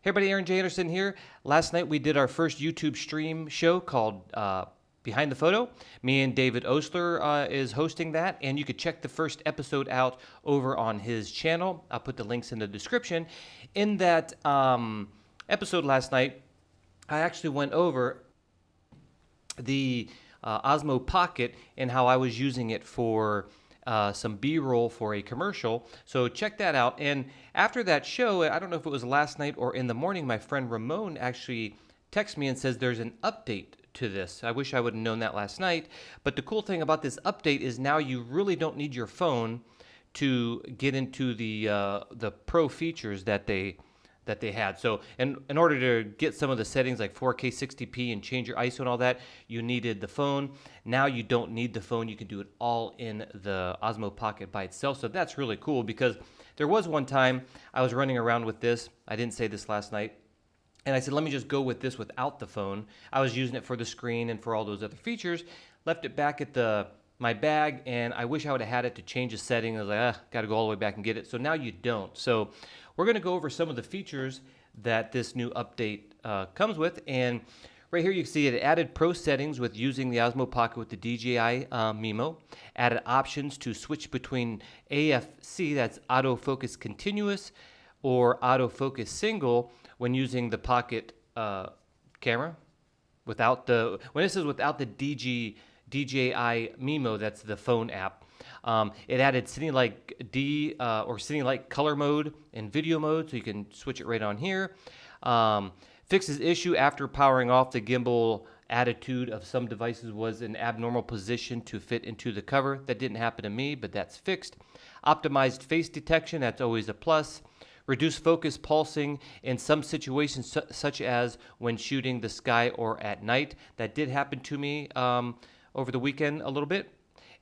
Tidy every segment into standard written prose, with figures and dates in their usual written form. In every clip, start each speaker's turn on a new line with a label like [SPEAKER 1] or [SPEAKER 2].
[SPEAKER 1] Hey everybody, Aaron J. Anderson here. Last night we did our first YouTube stream show called Behind the Photo. Me and David Osler is hosting that, and you could check the first episode out over on his channel. I'll put the links in the description. In that episode last night, I actually went over the Osmo Pocket and how I was using it for some B-roll for a commercial. So check that out. And after that show, I don't know if it was last night or in the morning, my friend Ramon actually texted me and says there's an update to this. I wish I would have known that last night. But the cool thing about this update is now you really don't need your phone to get into the pro features that they had. So in order to get some of the settings like 4K 60p and change your ISO and all that, you needed the phone. Now you don't need the phone. You can do it all in the Osmo Pocket by itself. So that's really cool, because there was one time I was running around with this. I didn't say this last night. And I said, let me just go with this without the phone. I was using it for the screen and for all those other features. Left it back at my bag, and I wish I would have had it to change a setting. I was like, got to go all the way back and get it. So now you don't. So we're going to go over some of the features that this new update comes with. And right here you can see it added pro settings with using the Osmo Pocket with the DJI Mimo. Added options to switch between AFC, that's autofocus continuous, or autofocus single when using the Pocket camera. When it says without the DJI Mimo, that's the phone app. It added Cine Light D or Cine Light color mode and video mode, so you can switch it right on here. Fixes issue after powering off. The gimbal attitude of some devices was an abnormal position to fit into the cover. That didn't happen to me, but that's fixed. Optimized face detection, that's always a plus. Reduced focus pulsing in some situations, such as when shooting the sky or at night. That did happen to me over the weekend a little bit.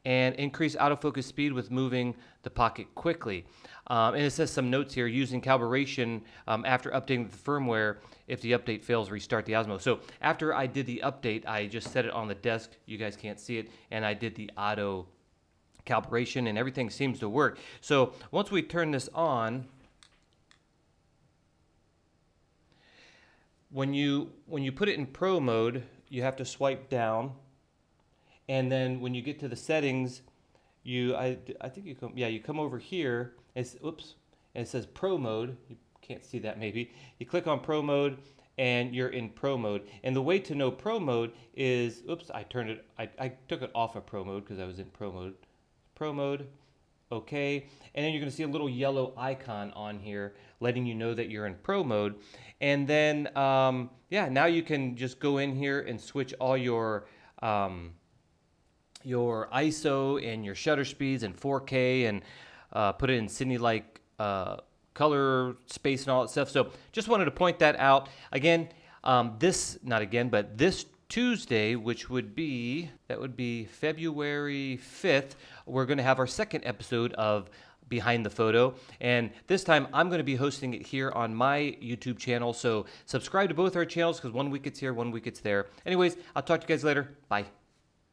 [SPEAKER 1] And increase autofocus speed with moving the Pocket quickly. And it says some notes here, using calibration after updating the firmware. If the update fails, restart the Osmo. So after I did the update, I just set it on the desk. You guys can't see it. And I did the auto calibration, and everything seems to work. So once we turn this on, when you put it in pro mode, you have to swipe down. And then when you get to the settings, I think you come over here. And it says Pro Mode. You can't see that maybe. You click on Pro Mode, and you're in Pro Mode. And the way to know Pro Mode is, I took it off of Pro Mode because I was in Pro Mode. Pro Mode, okay. And then you're going to see a little yellow icon on here letting you know that you're in Pro Mode. And then, now you can just go in here and switch all your ISO and your shutter speeds and 4K and put it in Cine Light color space and all that stuff. So just wanted to point that out. Again, this Tuesday, which would be February 5th, we're going to have our second episode of Behind the Photo, and this time I'm going to be hosting it here on my YouTube channel. So subscribe to both our channels, because one week it's here, one week it's there. Anyways, I'll talk to you guys later. Bye.